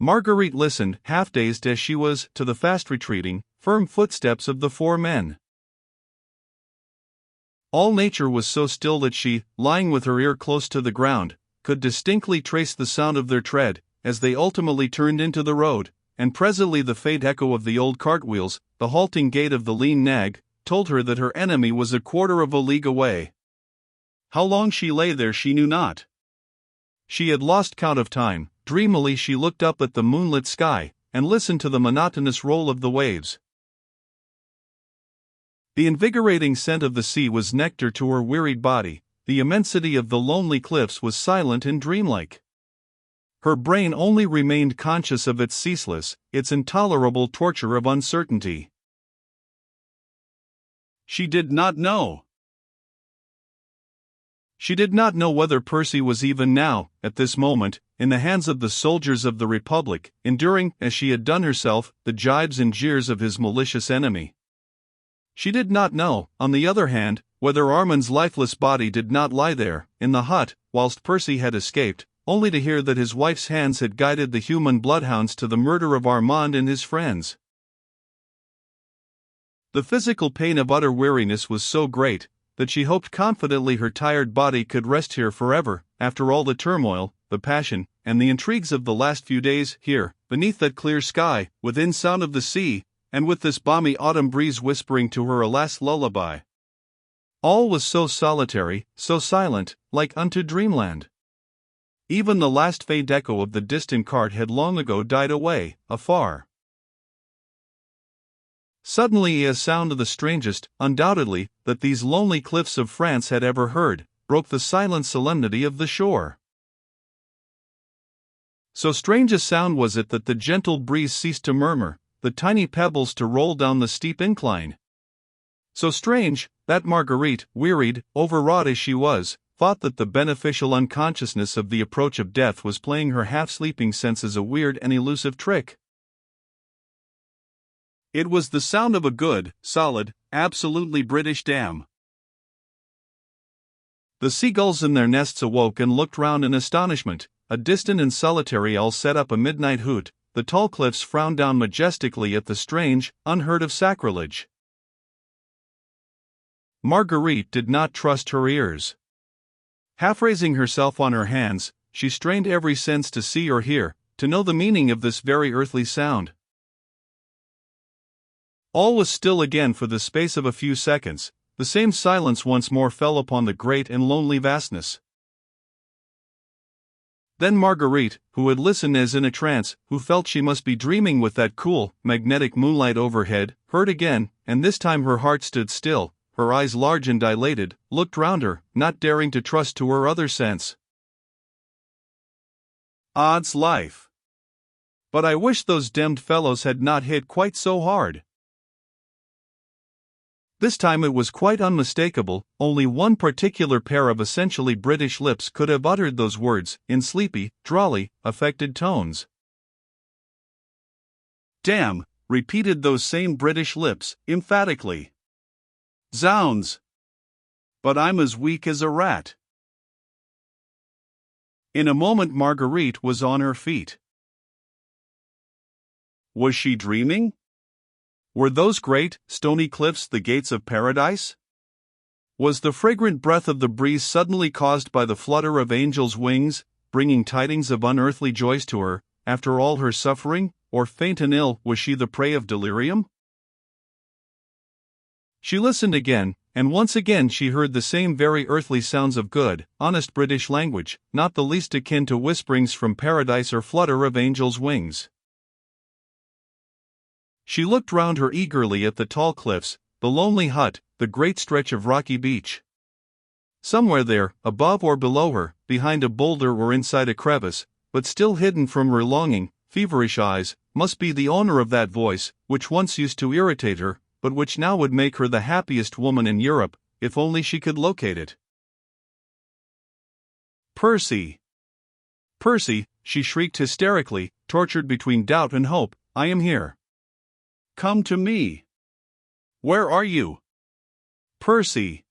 Marguerite listened, half-dazed as she was, to the fast-retreating, firm footsteps of the four men. All nature was so still that she, lying with her ear close to the ground, could distinctly trace the sound of their tread, as they ultimately turned into the road, and presently the faint echo of the old cartwheels, the halting gait of the lean nag, told her that her enemy was a quarter of a league away. How long she lay there she knew not. She had lost count of time. Dreamily she looked up at the moonlit sky, and listened to the monotonous roll of the waves. The invigorating scent of the sea was nectar to her wearied body. The immensity of the lonely cliffs was silent and dreamlike. Her brain only remained conscious of its ceaseless, its intolerable torture of uncertainty. She did not know. She did not know whether Percy was even now, at this moment, in the hands of the soldiers of the Republic, enduring, as she had done herself, the gibes and jeers of his malicious enemy. She did not know, on the other hand, whether Armand's lifeless body did not lie there, in the hut, whilst Percy had escaped, only to hear that his wife's hands had guided the human bloodhounds to the murder of Armand and his friends. The physical pain of utter weariness was so great, that she hoped confidently her tired body could rest here forever, after all the turmoil, the passion, and the intrigues of the last few days, here, beneath that clear sky, within sound of the sea, and with this balmy autumn breeze whispering to her a last lullaby. All was so solitary, so silent, like unto dreamland. Even the last faint echo of the distant cart had long ago died away, afar. Suddenly a sound of the strangest, undoubtedly, that these lonely cliffs of France had ever heard, broke the silent solemnity of the shore. So strange a sound was it that the gentle breeze ceased to murmur, the tiny pebbles to roll down the steep incline. So strange, that Marguerite, wearied, overwrought as she was, thought that the beneficial unconsciousness of the approach of death was playing her half-sleeping senses a weird and elusive trick. It was the sound of a good, solid, absolutely British dam. The seagulls in their nests awoke and looked round in astonishment. A distant and solitary owl set up a midnight hoot. The tall cliffs frowned down majestically at the strange, unheard-of sacrilege. Marguerite did not trust her ears. Half-raising herself on her hands, she strained every sense to see or hear, to know the meaning of this very earthly sound. All was still again for the space of a few seconds. The same silence once more fell upon the great and lonely vastness. Then Marguerite, who had listened as in a trance, who felt she must be dreaming with that cool, magnetic moonlight overhead, heard again, and this time her heart stood still, her eyes large and dilated, looked round her, not daring to trust to her other sense. Odds life! But I wish those demmed fellows had not hit quite so hard. This time it was quite unmistakable. Only one particular pair of essentially British lips could have uttered those words, in sleepy, drawly, affected tones. Damn, repeated those same British lips, emphatically. Zounds! But I'm as weak as a rat. In a moment Marguerite was on her feet. Was she dreaming? Were those great, stony cliffs the gates of paradise? Was the fragrant breath of the breeze suddenly caused by the flutter of angels' wings, bringing tidings of unearthly joys to her, after all her suffering, or faint and ill was she the prey of delirium? She listened again, and once again she heard the same very earthly sounds of good, honest British language, not the least akin to whisperings from paradise or flutter of angels' wings. She looked round her eagerly at the tall cliffs, the lonely hut, the great stretch of rocky beach. Somewhere there, above or below her, behind a boulder or inside a crevice, but still hidden from her longing, feverish eyes, must be the owner of that voice, which once used to irritate her, but which now would make her the happiest woman in Europe, if only she could locate it. Percy! Percy, she shrieked hysterically, tortured between doubt and hope, I am here. Come to me. Where are you? Percy!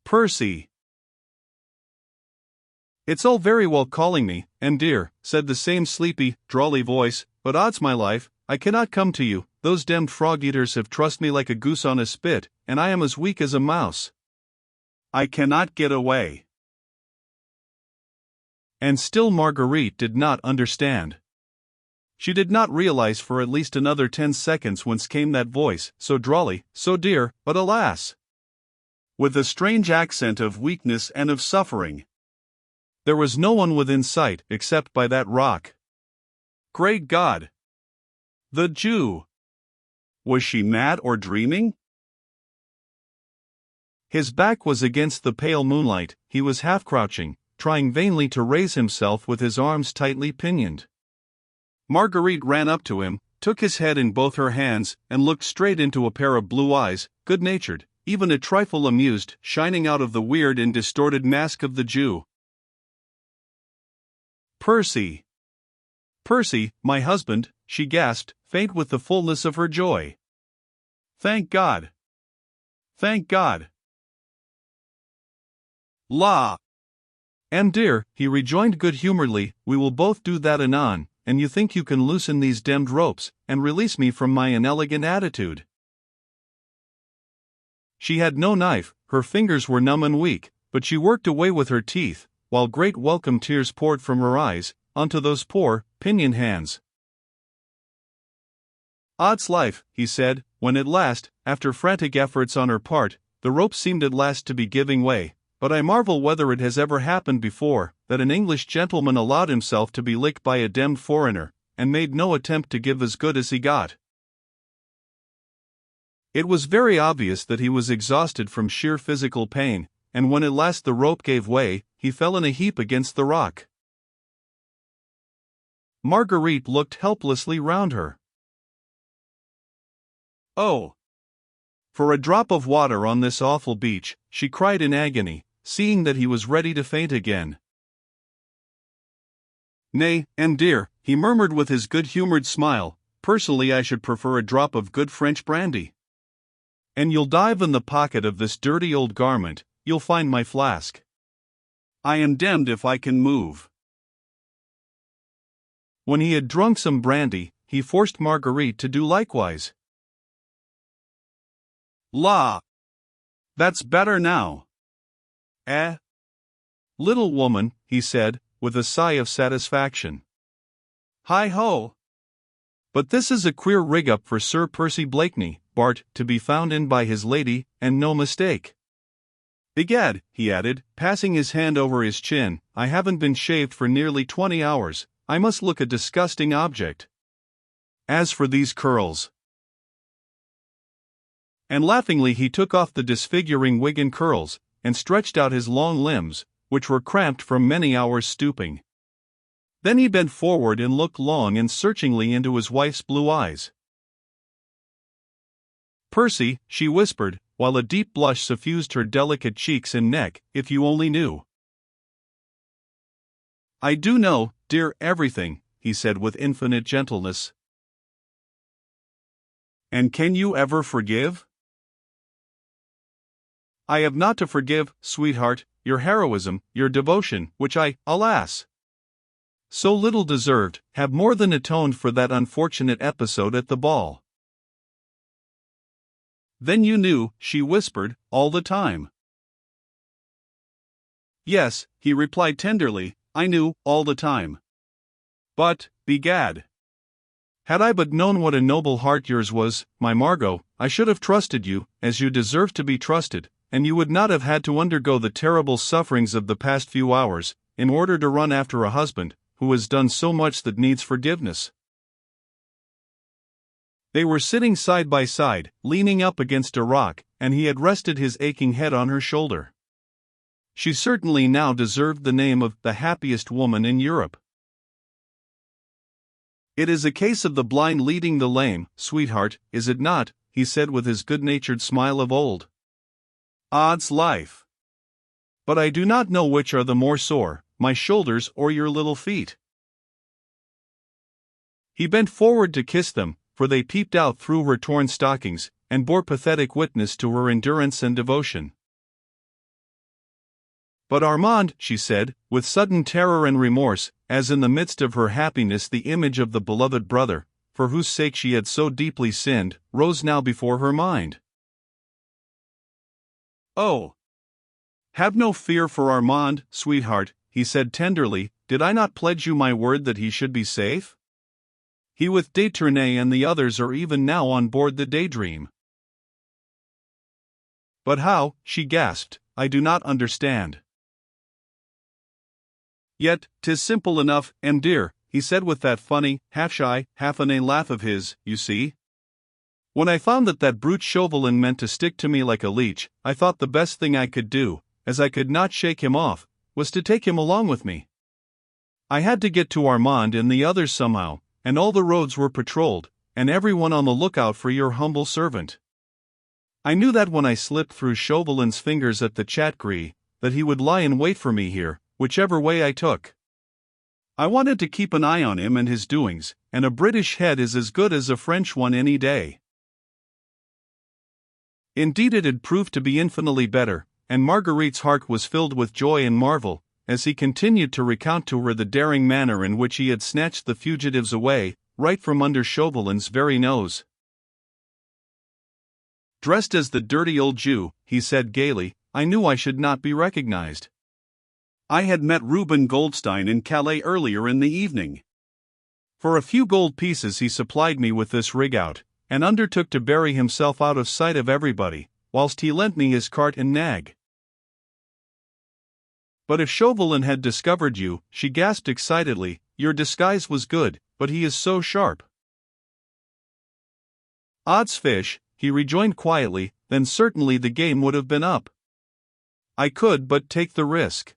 Percy! "It's all very well calling me, and dear," said the same sleepy, drawly voice, "but odds my life, I cannot come to you. Those demmed frog-eaters have trussed me like a goose on a spit, and I am as weak as a mouse. I cannot get away." And still Marguerite did not understand. She did not realize for at least another 10 seconds whence came that voice, so drawly, so dear, but alas, with a strange accent of weakness and of suffering. There was no one within sight except by that rock. Great God! The Jew! Was she mad or dreaming? His back was against the pale moonlight, he was half crouching, trying vainly to raise himself with his arms tightly pinioned. Marguerite ran up to him, took his head in both her hands, and looked straight into a pair of blue eyes, good-natured, even a trifle amused, shining out of the weird and distorted mask of the Jew. "Percy! Percy, my husband," she gasped, faint with the fullness of her joy. "Thank God! Thank God!" "La! Dear," he rejoined good-humoredly, "we will both do that anon, and you think you can loosen these demmed ropes, and release me from my inelegant attitude." She had no knife, her fingers were numb and weak, but she worked away with her teeth, while great welcome tears poured from her eyes, onto those poor, pinioned hands. "Odds life," he said, when at last, after frantic efforts on her part, the rope seemed at last to be giving way, "but I marvel whether it has ever happened before, that an English gentleman allowed himself to be licked by a demmed foreigner, and made no attempt to give as good as he got." It was very obvious that he was exhausted from sheer physical pain, and when at last the rope gave way, he fell in a heap against the rock. Marguerite looked helplessly round her. "Oh! For a drop of water on this awful beach," she cried in agony, seeing that he was ready to faint again. "Nay, dear," he murmured with his good-humored smile, "personally I should prefer a drop of good French brandy. And you'll dive in the pocket of this dirty old garment, you'll find my flask. I am demmed if I can move." When he had drunk some brandy, he forced Marguerite to do likewise. "La! That's better now." "Eh? Little woman," he said, with a sigh of satisfaction. "Hi-ho! But this is a queer rig-up for Sir Percy Blakeney, Bart, to be found in by his lady, and no mistake. Begad," he added, passing his hand over his chin, "I haven't been shaved for nearly 20 hours, I must look a disgusting object. As for these curls—" And laughingly he took off the disfiguring wig and curls, and stretched out his long limbs, which were cramped from many hours stooping. Then he bent forward and looked long and searchingly into his wife's blue eyes. "Percy," she whispered, while a deep blush suffused her delicate cheeks and neck, "if you only knew." "I do know, dear, everything," he said with infinite gentleness. "And can you ever forgive?" "I have not to forgive, sweetheart, your heroism, your devotion, which I, alas, so little deserved, have more than atoned for that unfortunate episode at the ball." "Then you knew," she whispered, "all the time?" "Yes," he replied tenderly, "I knew, all the time. But, begad, had I but known what a noble heart yours was, my Margot, I should have trusted you, as you deserve to be trusted, and you would not have had to undergo the terrible sufferings of the past few hours, in order to run after a husband, who has done so much that needs forgiveness." They were sitting side by side, leaning up against a rock, and he had rested his aching head on her shoulder. She certainly now deserved the name of the happiest woman in Europe. "It is a case of the blind leading the lame, sweetheart, is it not?" he said with his good-natured smile of old. "Odds life! But I do not know which are the more sore, my shoulders or your little feet." He bent forward to kiss them, for they peeped out through her torn stockings, and bore pathetic witness to her endurance and devotion. But Armand, she said, with sudden terror and remorse, as in the midst of her happiness the image of the beloved brother, for whose sake she had so deeply sinned, rose now before her mind. "Oh, have no fear for Armand, sweetheart," he said tenderly. "Did I not pledge you my word that he should be safe? He with de Tournay and the others are even now on board the Daydream." "But how?" she gasped. "I do not understand." "Yet, 'tis simple enough, dear," he said with that funny, half-shy, half-inane laugh of his. "You see, when I found that brute Chauvelin meant to stick to me like a leech, I thought the best thing I could do, as I could not shake him off, was to take him along with me. I had to get to Armand and the others somehow, and all the roads were patrolled, and everyone on the lookout for your humble servant. I knew that when I slipped through Chauvelin's fingers at the Chat-Gris, that he would lie in wait for me here, whichever way I took. I wanted to keep an eye on him and his doings, and a British head is as good as a French one any day." Indeed, it had proved to be infinitely better, and Marguerite's heart was filled with joy and marvel, as he continued to recount to her the daring manner in which he had snatched the fugitives away, right from under Chauvelin's very nose. "Dressed as the dirty old Jew," he said gaily, "I knew I should not be recognized. I had met Reuben Goldstein in Calais earlier in the evening. For a few gold pieces he supplied me with this rig-out, and undertook to bury himself out of sight of everybody, whilst he lent me his cart and nag. But if Chauvelin had discovered you," she gasped excitedly, "your disguise was good, but he is so sharp." "Odds fish," he rejoined quietly, "then certainly the game would have been up. I could but take the risk.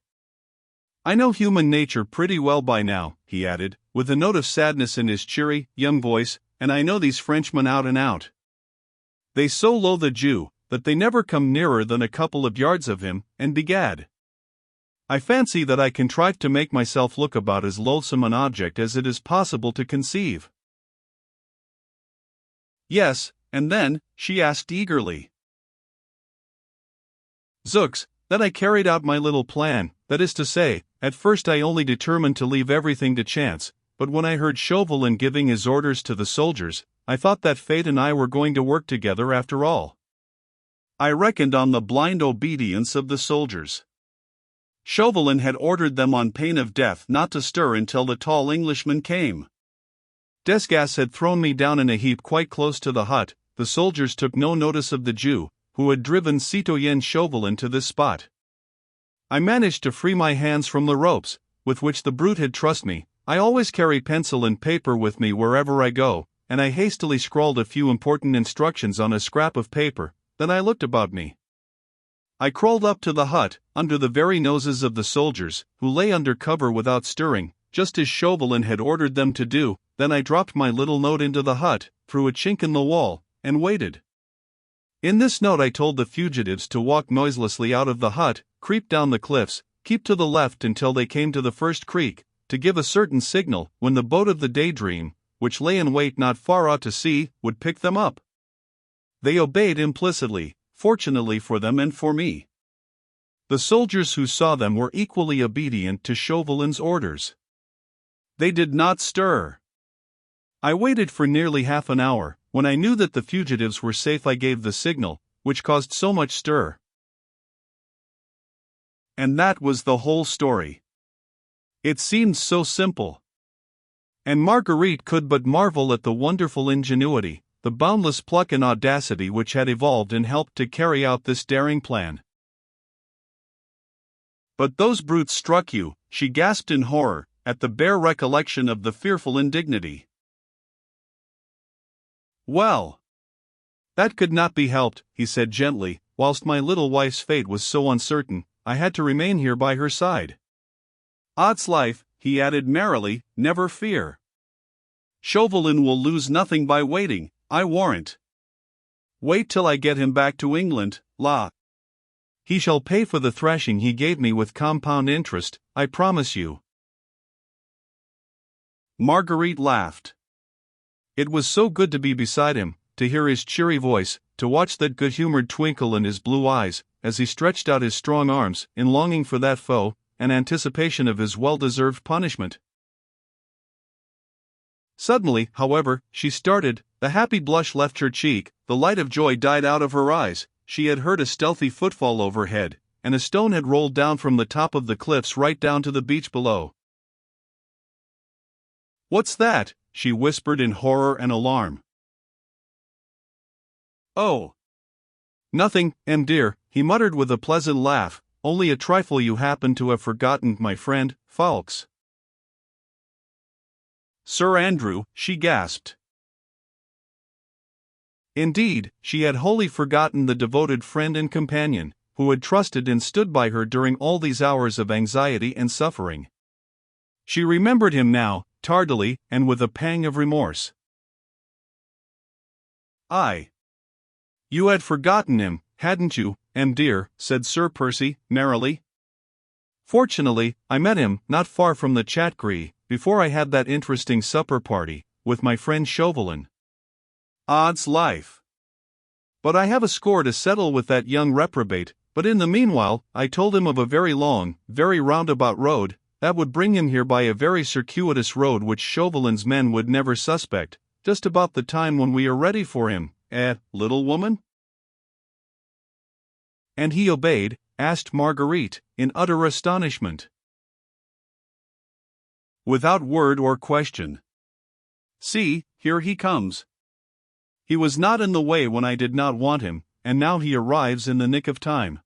I know human nature pretty well by now," he added, with a note of sadness in his cheery, young voice, "and I know these Frenchmen out and out. They so loathe a Jew, that they never come nearer than a couple of yards of him, and begad, I fancy that I contrive to make myself look about as loathsome an object as it is possible to conceive." "Yes, and then?" she asked eagerly. "Zooks, then I carried out my little plan, that is to say, at first I only determined to leave everything to chance, but when I heard Chauvelin giving his orders to the soldiers, I thought that fate and I were going to work together after all. I reckoned on the blind obedience of the soldiers. Chauvelin had ordered them on pain of death not to stir until the tall Englishman came. Desgas had thrown me down in a heap quite close to the hut. The soldiers took no notice of the Jew, who had driven Citoyen Chauvelin to this spot. I managed to free my hands from the ropes, with which the brute had trussed me. I always carry pencil and paper with me wherever I go, and I hastily scrawled a few important instructions on a scrap of paper. Then I looked about me. I crawled up to the hut, under the very noses of the soldiers, who lay under cover without stirring, just as Chauvelin had ordered them to do. Then I dropped my little note into the hut, through a chink in the wall, and waited. In this note I told the fugitives to walk noiselessly out of the hut, creep down the cliffs, keep to the left until they came to the first creek, to give a certain signal, when the boat of the Daydream, which lay in wait not far out to sea, would pick them up. They obeyed implicitly, fortunately for them and for me. The soldiers who saw them were equally obedient to Chauvelin's orders. They did not stir. I waited for nearly half an hour. When I knew that the fugitives were safe, I gave the signal, which caused so much stir. And that was the whole story. It seemed so simple. And Marguerite could but marvel at the wonderful ingenuity, the boundless pluck and audacity which had evolved and helped to carry out this daring plan. "But those brutes struck you," she gasped in horror, at the bare recollection of the fearful indignity. "Well, that could not be helped," he said gently. "Whilst my little wife's fate was so uncertain, I had to remain here by her side. Odds life," he added merrily, "never fear. Chauvelin will lose nothing by waiting, I warrant. Wait till I get him back to England, la. He shall pay for the thrashing he gave me with compound interest, I promise you." Marguerite laughed. It was so good to be beside him, to hear his cheery voice, to watch that good-humored twinkle in his blue eyes, as he stretched out his strong arms, in longing for that foe, and anticipation of his well-deserved punishment. Suddenly, however, she started, the happy blush left her cheek, the light of joy died out of her eyes. She had heard a stealthy footfall overhead, and a stone had rolled down from the top of the cliffs right down to the beach below. "What's that?" she whispered in horror and alarm. "Oh, nothing, dear," he muttered with a pleasant laugh, "only a trifle you happen to have forgotten, my friend, Fawkes." "Sir Andrew," she gasped. Indeed, she had wholly forgotten the devoted friend and companion, who had trusted and stood by her during all these hours of anxiety and suffering. She remembered him now, tardily, and with a pang of remorse. "You had forgotten him, hadn't you, dear?" said Sir Percy, merrily. "Fortunately, I met him, not far from the Chatgree, before I had that interesting supper party, with my friend Chauvelin. Odds life! But I have a score to settle with that young reprobate, but in the meanwhile, I told him of a very long, very roundabout road, that would bring him here by a very circuitous road which Chauvelin's men would never suspect, just about the time when we are ready for him, little woman?" "And he obeyed?" asked Marguerite, in utter astonishment. "Without word or question. See, here he comes. He was not in the way when I did not want him, and now he arrives in the nick of time.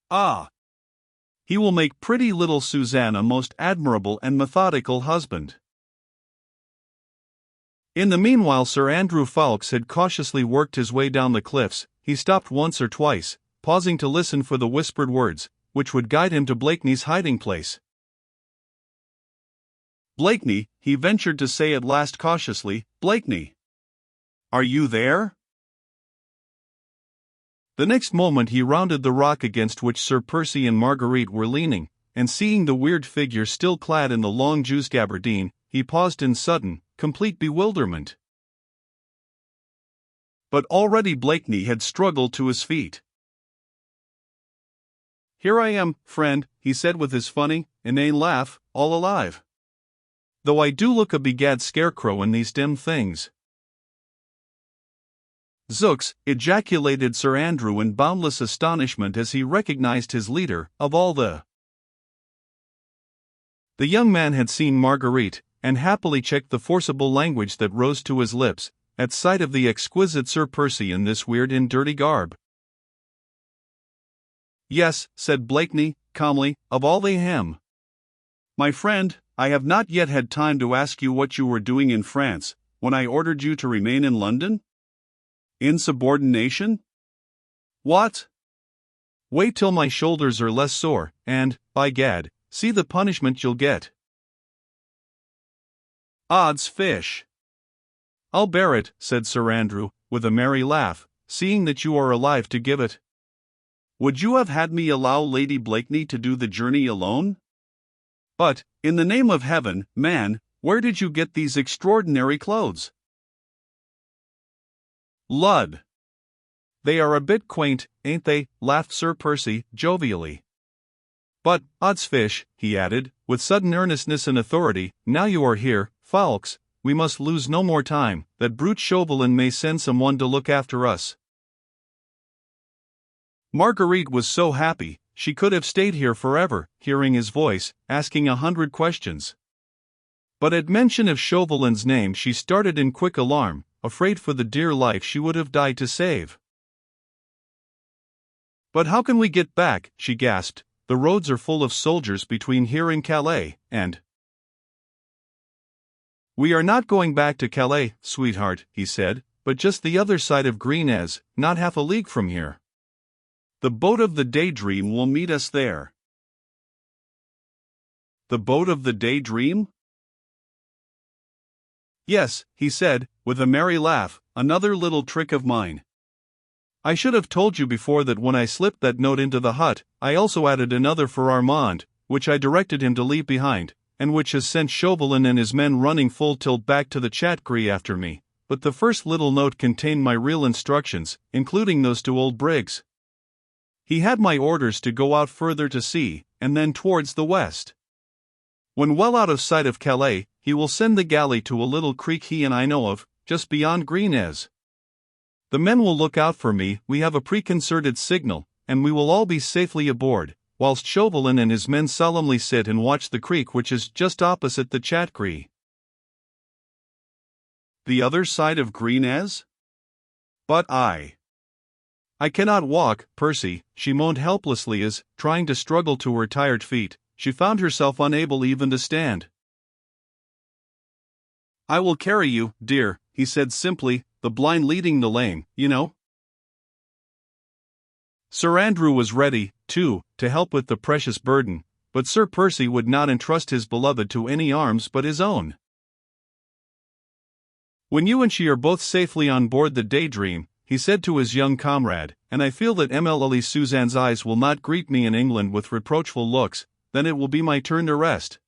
Ah! He will make pretty little Suzanne a most admirable and methodical husband." In the meanwhile Sir Andrew Fawkes had cautiously worked his way down the cliffs. He stopped once or twice, pausing to listen for the whispered words, which would guide him to Blakeney's hiding place. "Blakeney," he ventured to say at last cautiously, "Blakeney. Are you there?" The next moment he rounded the rock against which Sir Percy and Marguerite were leaning, and seeing the weird figure still clad in the long Jew's gabardine, he paused in sudden, complete bewilderment. But already Blakeney had struggled to his feet. "Here I am, friend," he said with his funny, inane laugh, "all alive. Though I do look a begad scarecrow in these dim things." "Zooks!" ejaculated Sir Andrew in boundless astonishment as he recognized his leader, of all the... The young man had seen Marguerite, and happily checked the forcible language that rose to his lips, at sight of the exquisite Sir Percy in this weird and dirty garb. "Yes," said Blakeney, calmly, "of all they hem. My friend, I have not yet had time to ask you what you were doing in France, when I ordered you to remain in London? Insubordination? What? Wait till my shoulders are less sore, and, by gad, see the punishment you'll get." "Odds fish! I'll bear it," said Sir Andrew, with a merry laugh, "seeing that you are alive to give it. Would you have had me allow Lady Blakeney to do the journey alone? But, in the name of heaven, man, where did you get these extraordinary clothes?" "Lud! They are a bit quaint, ain't they?" laughed Sir Percy, jovially. "But, oddsfish," he added, with sudden earnestness and authority, "now you are here, Fawkes, we must lose no more time, that brute Chauvelin may send someone to look after us." Marguerite was so happy, she could have stayed here forever, hearing his voice, asking 100 questions. But at mention of Chauvelin's name she started in quick alarm, afraid for the dear life she would have died to save. "But how can we get back?" she gasped. "The roads are full of soldiers between here and Calais, and—" "We are not going back to Calais, sweetheart," he said, "but just the other side of Greenez, not half a league from here. The boat of the Daydream will meet us there." "The boat of the Daydream?" "Yes," he said, with a merry laugh, "another little trick of mine. I should have told you before that when I slipped that note into the hut, I also added another for Armand, which I directed him to leave behind, and which has sent Chauvelin and his men running full tilt back to the Chatgree after me. But the first little note contained my real instructions, including those to old Briggs. He had my orders to go out further to sea, and then towards the west. When well out of sight of Calais, he will send the galley to a little creek he and I know of, just beyond Greenez. The men will look out for me, we have a preconcerted signal, and we will all be safely aboard, whilst Chauvelin and his men solemnly sit and watch the creek which is just opposite the Chatgris. The other side of Greenez? But I cannot walk, Percy, she moaned helplessly as, trying to struggle to her tired feet, she found herself unable even to stand. I will carry you, dear, he said simply, the blind leading the lame, you know. Sir Andrew was ready, too, to help with the precious burden, but Sir Percy would not entrust his beloved to any arms but his own. When you and she are both safely on board the Daydream, he said to his young comrade, and I feel that Emily Suzanne's eyes will not greet me in England with reproachful looks, then it will be my turn to rest.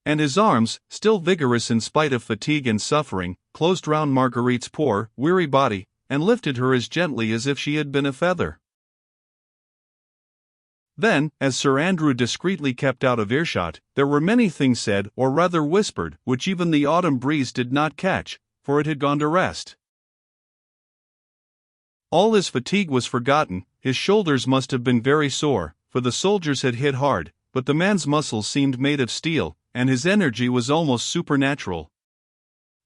And his arms, still vigorous in spite of fatigue and suffering, closed round Marguerite's poor, weary body, and lifted her as gently as if she had been a feather. Then, as Sir Andrew discreetly kept out of earshot, there were many things said, or rather whispered, which even the autumn breeze did not catch, for it had gone to rest. All his fatigue was forgotten, his shoulders must have been very sore, for the soldiers had hit hard, but the man's muscles seemed made of steel, and his energy was almost supernatural.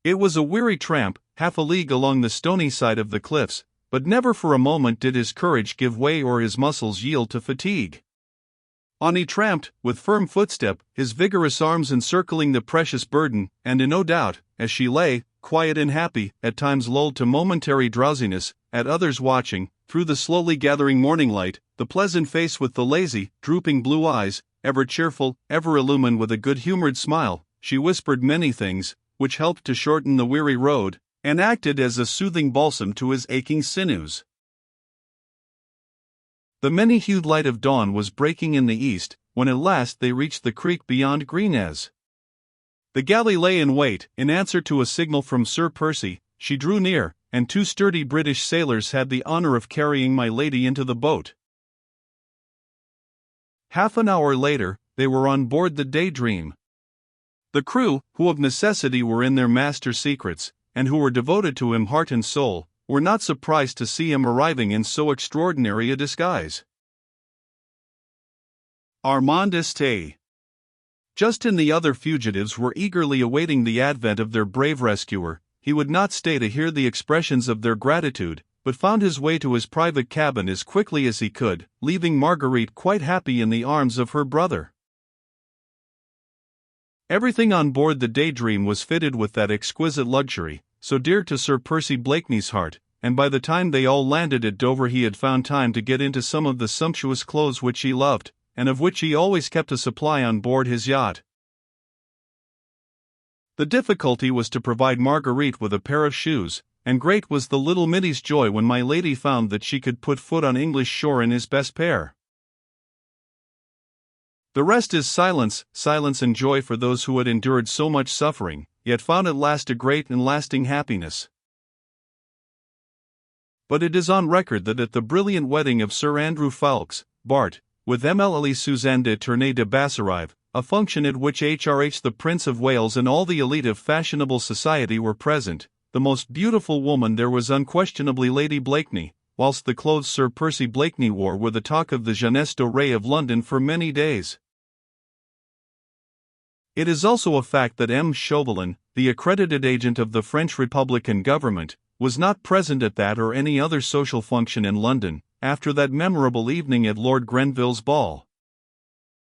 It was a weary tramp, half a league along the stony side of the cliffs, but never for a moment did his courage give way or his muscles yield to fatigue. On he tramped, with firm footstep, his vigorous arms encircling the precious burden, and in no doubt, as she lay, quiet and happy, at times lulled to momentary drowsiness, at others watching, through the slowly gathering morning light, the pleasant face with the lazy, drooping blue eyes, ever cheerful, ever illumined with a good-humored smile, she whispered many things, which helped to shorten the weary road, and acted as a soothing balsam to his aching sinews. The many-hued light of dawn was breaking in the east, when at last they reached the creek beyond Greenez. The galley lay in wait. In answer to a signal from Sir Percy, she drew near, and 2 sturdy British sailors had the honour of carrying my lady into the boat. Half an hour later, they were on board the Daydream. The crew, who of necessity were in their master's secrets, and who were devoted to him heart and soul, were not surprised to see him arriving in so extraordinary a disguise. Armand Estée. Justin and the other fugitives were eagerly awaiting the advent of their brave rescuer. He would not stay to hear the expressions of their gratitude, but found his way to his private cabin as quickly as he could, leaving Marguerite quite happy in the arms of her brother. Everything on board the Daydream was fitted with that exquisite luxury, so dear to Sir Percy Blakeney's heart, and by the time they all landed at Dover he had found time to get into some of the sumptuous clothes which he loved, and of which he always kept a supply on board his yacht. The difficulty was to provide Marguerite with a pair of shoes, and great was the little middy's joy when my lady found that she could put foot on English shore in his best pair. The rest is silence, silence and joy for those who had endured so much suffering, yet found at last a great and lasting happiness. But it is on record that at the brilliant wedding of Sir Andrew Ffoulkes, Bart., with Emily Suzanne de Tournay de Basserive, a function at which H.R.H. the Prince of Wales and all the elite of fashionable society were present, the most beautiful woman there was unquestionably Lady Blakeney, whilst the clothes Sir Percy Blakeney wore were the talk of the jeunesse dorée of London for many days. It is also a fact that M. Chauvelin, the accredited agent of the French Republican government, was not present at that or any other social function in London, after that memorable evening at Lord Grenville's ball.